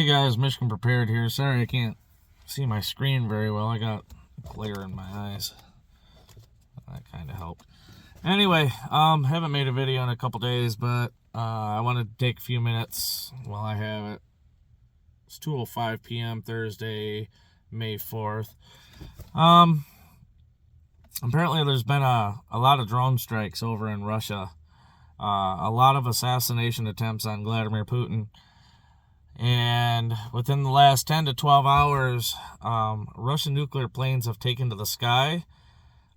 guys, Michigan Prepared here. Sorry I can't see my screen very well. I got glare in my eyes. That kind of helped. Anyway, haven't made a video in a couple days, but I want to take a few minutes while I have it. It's 2:05 p.m. Thursday, May 4th. Apparently there's been a lot of drone strikes over in Russia. A lot of assassination attempts on Vladimir Putin. And within the last 10 to 12 hours, Russian nuclear planes have taken to the sky.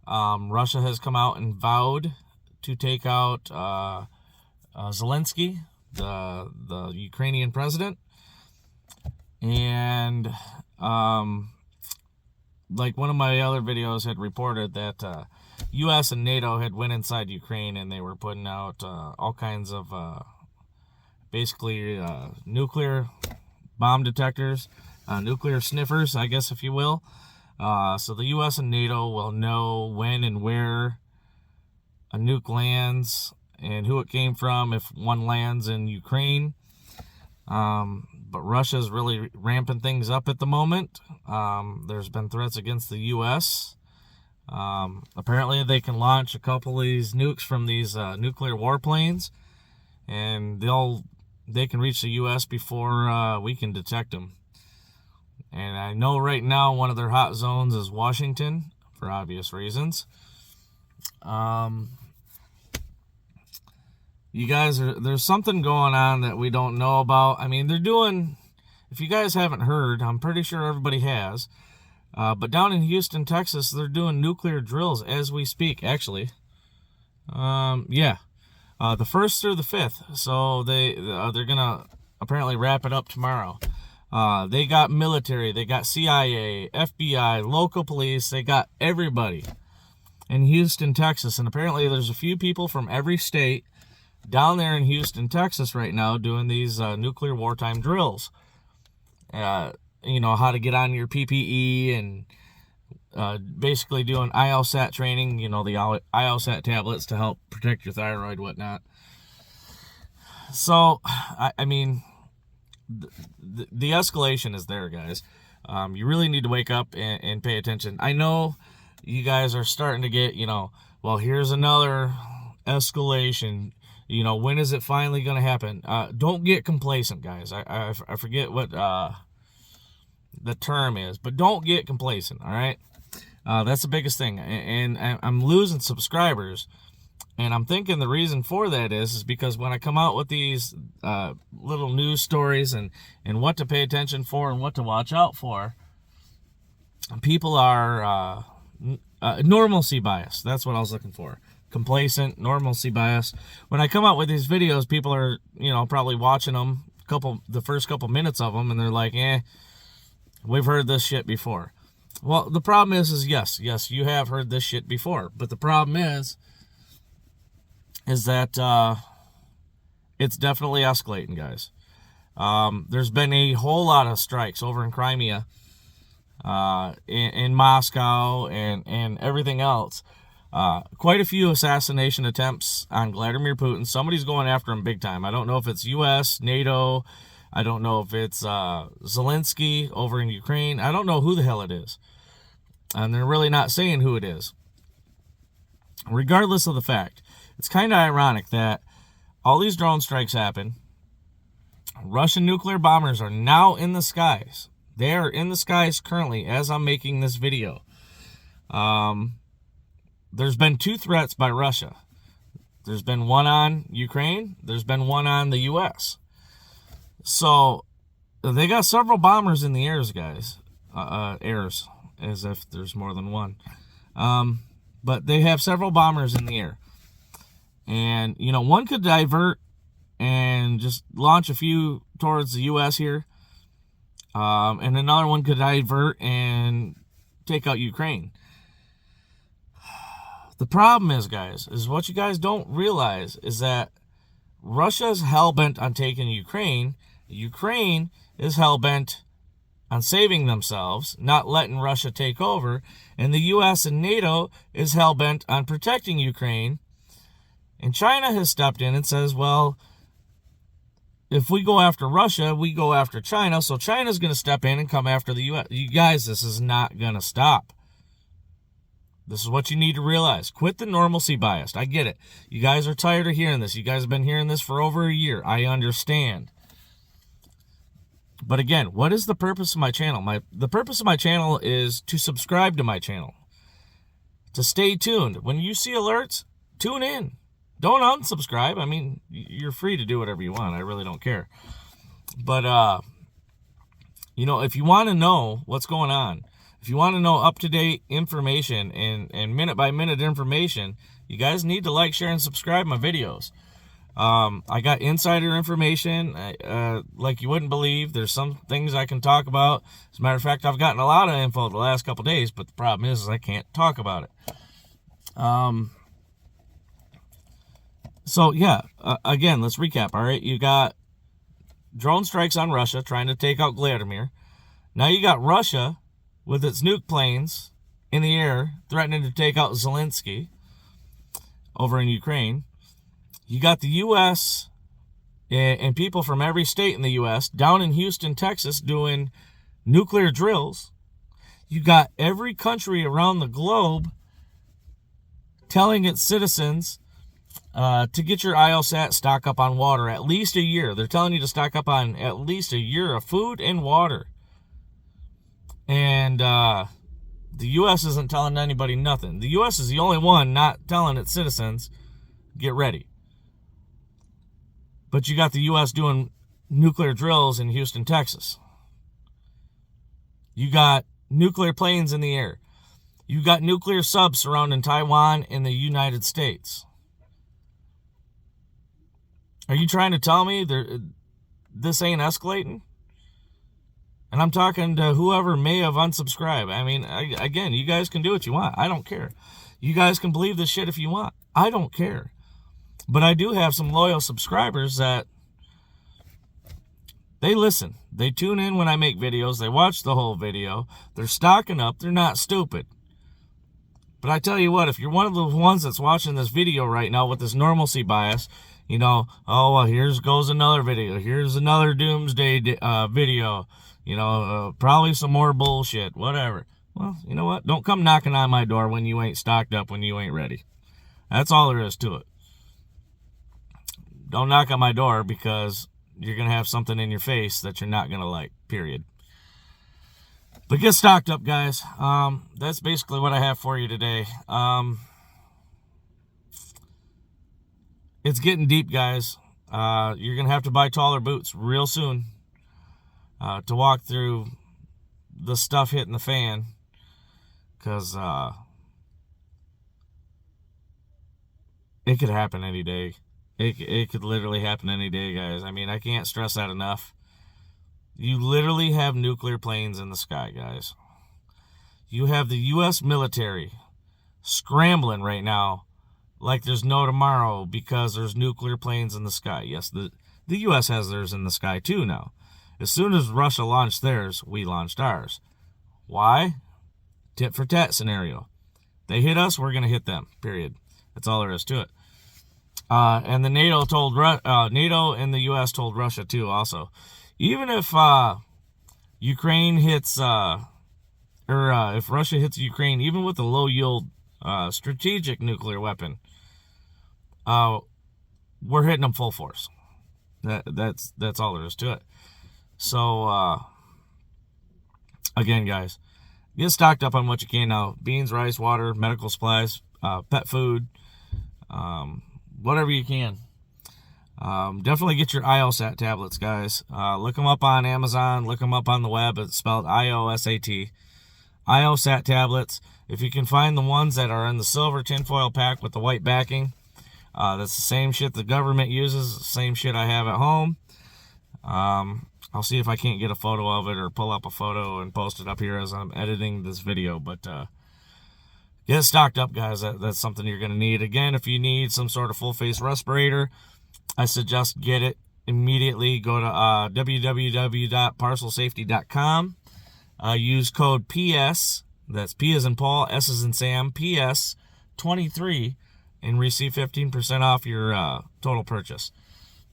Russia has come out and vowed to take out Zelensky, the Ukrainian president. And like one of my other videos had reported that U.S. and NATO had went inside Ukraine and they were putting out all kinds of basically nuclear bomb detectors, nuclear sniffers, I guess, if you will. So the U.S. and NATO will know when and where a nuke lands and who it came from if one lands in Ukraine. But Russia's really ramping things up at the moment. There's been threats against the U.S. Apparently they can launch a couple of these nukes from these nuclear warplanes, and they can reach the U.S. before we can detect them. And I know right now one of their hot zones is Washington, for obvious reasons. You guys, there's something going on that we don't know about. I mean, they're doing, if you guys haven't heard, I'm pretty sure everybody has, but down in Houston, Texas, they're doing nuclear drills as we speak, actually. The 1st through the 5th. So they're gonna apparently wrap it up tomorrow. They got military, they got CIA, FBI, local police, they got everybody in Houston, Texas. And apparently there's a few people from every state down there in Houston, Texas right now doing these nuclear wartime drills. You know, how to get on your PPE and basically doing ILSAT training, you know, the ILSAT tablets to help protect your thyroid, whatnot. So, I mean, the escalation is there, guys. You really need to wake up and pay attention. I know you guys are starting to get, you know, well, here's another escalation. You know, when is it finally going to happen? Don't get complacent, guys. I forget what the term is, but don't get complacent, all right? That's the biggest thing. And I'm losing subscribers. And I'm thinking the reason for that is because when I come out with these little news stories and what to pay attention for and what to watch out for, people are normalcy bias. That's what I was looking for. Complacent, normalcy bias. When I come out with these videos, people are, you know, probably watching them, the first couple minutes of them, and they're like, we've heard this shit before. Well, the problem is yes, you have heard this shit before. But the problem is that it's definitely escalating, guys. There's been a whole lot of strikes over in Crimea, in Moscow, and everything else. Quite a few assassination attempts on Vladimir Putin. Somebody's going after him big time. I don't know if it's U.S., NATO. I don't know if it's Zelensky over in Ukraine. I don't know who the hell it is. And they're really not saying who it is. Regardless of the fact, it's kind of ironic that all these drone strikes happen. Russian nuclear bombers are now in the skies. They are in the skies currently as I'm making this video. There's been 2 threats by Russia. There's been one on Ukraine. There's been one on the U.S. So they got several bombers in the airs, guys. Airs, as if there's more than one. But they have several bombers in the air. And, you know, one could divert and just launch a few towards the U.S. here. And another one could divert and take out Ukraine. The problem is, guys, is what you guys don't realize is that Russia's hell-bent on taking Ukraine. Ukraine is hell-bent on saving themselves, not letting Russia take over. And the U.S. and NATO is hell-bent on protecting Ukraine. And China has stepped in and says, well, if we go after Russia, we go after China. So China's going to step in and come after the U.S. You guys, this is not going to stop. This is what you need to realize. Quit the normalcy bias. I get it. You guys are tired of hearing this. You guys have been hearing this for over a year. I understand. But again, what is the purpose of my channel? The purpose of my channel is to subscribe to my channel. To stay tuned. When you see alerts, tune in. Don't unsubscribe. I mean, you're free to do whatever you want. I really don't care. But, you know, if you want to know what's going on, if you want to know up-to-date information and minute-by-minute information, you guys need to like, share, and subscribe my videos. I got insider information like you wouldn't believe. There's some things I can talk about. As a matter of fact, I've gotten a lot of info the last couple days, but the problem is I can't talk about it. So, yeah, again, let's recap, all right? You got drone strikes on Russia trying to take out Vladimir. Now you got Russia with its nuke planes in the air threatening to take out Zelensky over in Ukraine. You got the U.S. and people from every state in the U.S. down in Houston, Texas, doing nuclear drills. You got every country around the globe telling its citizens to get your IOSAT stock up on water at least a year. They're telling you to stock up on at least a year of food and water. And the U.S. isn't telling anybody nothing. The U.S. is the only one not telling its citizens, get ready. But you got the U.S. doing nuclear drills in Houston, Texas. You got nuclear planes in the air. You got nuclear subs surrounding Taiwan and the United States. Are you trying to tell me this ain't escalating? And I'm talking to whoever may have unsubscribed. I mean, again, you guys can do what you want. I don't care. You guys can believe this shit if you want. I don't care. But I do have some loyal subscribers that they listen. They tune in when I make videos. They watch the whole video. They're stocking up. They're not stupid. But I tell you what, if you're one of the ones that's watching this video right now with this normalcy bias, you know, oh, well, here's goes another video. Here's another doomsday video. You know, probably some more bullshit, whatever. Well, you know what? Don't come knocking on my door when you ain't stocked up, when you ain't ready. That's all there is to it. Don't knock on my door because you're going to have something in your face that you're not going to like, period. But get stocked up, guys. That's basically what I have for you today. It's getting deep, guys. You're going to have to buy taller boots real soon to walk through the stuff hitting the fan. Because it could happen any day. It could literally happen any day, guys. I mean, I can't stress that enough. You literally have nuclear planes in the sky, guys. You have the U.S. military scrambling right now like there's no tomorrow because there's nuclear planes in the sky. Yes, the U.S. has theirs in the sky too now. As soon as Russia launched theirs, we launched ours. Why? Tit for tat scenario. They hit us, we're going to hit them, period. That's all there is to it. And the NATO and the U.S. told Russia too also. Even if Ukraine hits, if Russia hits Ukraine, even with a low-yield strategic nuclear weapon, we're hitting them full force. That's all there is to it. So, again, guys, get stocked up on what you can now. Beans, rice, water, medical supplies, pet food, whatever you can. Definitely get your IOSAT tablets, guys. Look them up on Amazon. Look them up on the web. It's spelled IOSAT. IOSAT tablets. If you can find the ones that are in the silver tinfoil pack with the white backing, that's the same shit the government uses, the same shit I have at home. I'll see if I can't get a photo of it or pull up a photo and post it up here as I'm editing this video. But get stocked up, guys. That's something you're going to need. Again, if you need some sort of full-face respirator, I suggest get it immediately. Go to www.parcelsafety.com. Use code PS, that's P as in Paul, S as in Sam, PS 23, and receive 15% off your total purchase.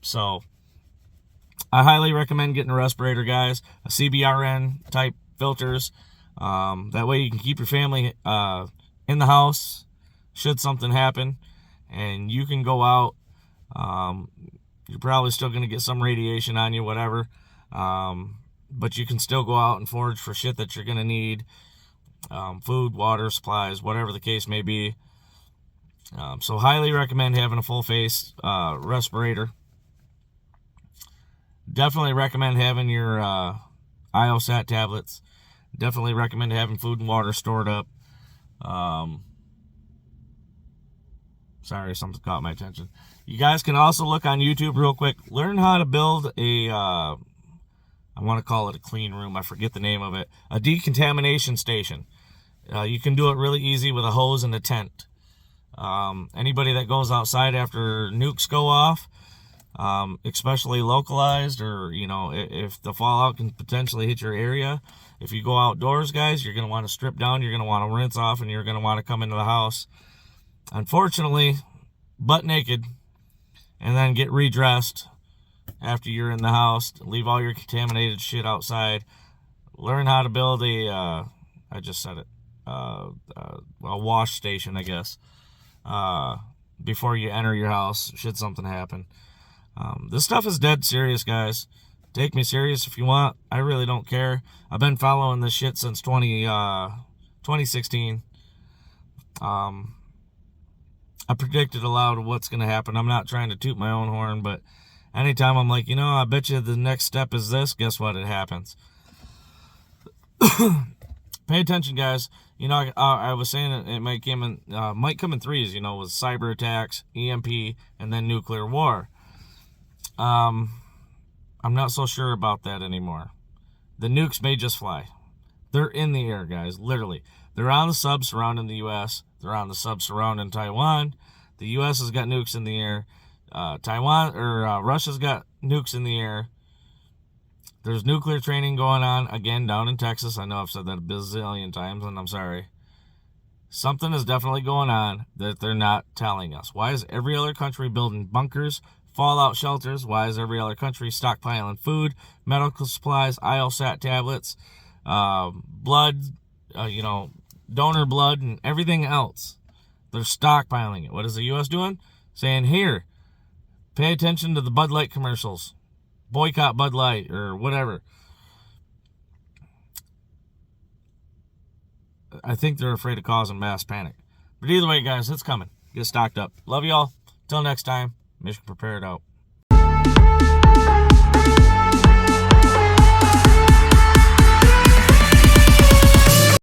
So, I highly recommend getting a respirator, guys. A CBRN type filters. That way you can keep your family in the house should something happen, and you can go out. You're probably still going to get some radiation on you, whatever. But you can still go out and forage for shit that you're going to need. Food, water, supplies, whatever the case may be. So highly recommend having a full face respirator. Definitely recommend having your IOSAT tablets. Definitely recommend having food and water stored up. Sorry, something caught my attention. You guys can also look on YouTube real quick. Learn how to build a, I want to call it a clean room. I forget the name of it. A decontamination station. You can do it really easy with a hose and a tent. Anybody that goes outside after nukes go off, especially localized, or, you know, if the fallout can potentially hit your area, if you go outdoors, guys, you're going to want to strip down, you're going to want to rinse off, and you're going to want to come into the house, unfortunately, butt naked, and then get redressed after you're in the house. Leave all your contaminated shit outside. Learn how to build a, I just said it, a wash station, I guess, before you enter your house, should something happen. This stuff is dead serious, guys. Take me serious if you want. I really don't care. I've been following this shit since 2016. I predicted a lot of what's going to happen. I'm not trying to toot my own horn, but anytime I'm like, you know, I bet you the next step is this, guess what? It happens. Pay attention, guys. You know, I was saying it might come in threes, you know, with cyber attacks, EMP, and then nuclear war. I'm not so sure about that anymore. The nukes may just fly. They're in the air, guys, literally. They're on the sub surrounding the U.S. They're on the sub surrounding Taiwan. The U.S. has got nukes in the air. Russia's got nukes in the air. There's nuclear training going on, again, down in Texas. I know I've said that a bazillion times, and I'm sorry. Something is definitely going on that they're not telling us. Why is every other country building bunkers, fallout shelters? Why is every other country stockpiling food, medical supplies, IOSAT tablets, blood, donor blood, and everything else? They're stockpiling it. What is the U.S. doing? Saying, here, pay attention to the Bud Light commercials. Boycott Bud Light or whatever. I think they're afraid of causing mass panic. But either way, guys, it's coming. Get stocked up. Love y'all. Till next time, mission prepared out.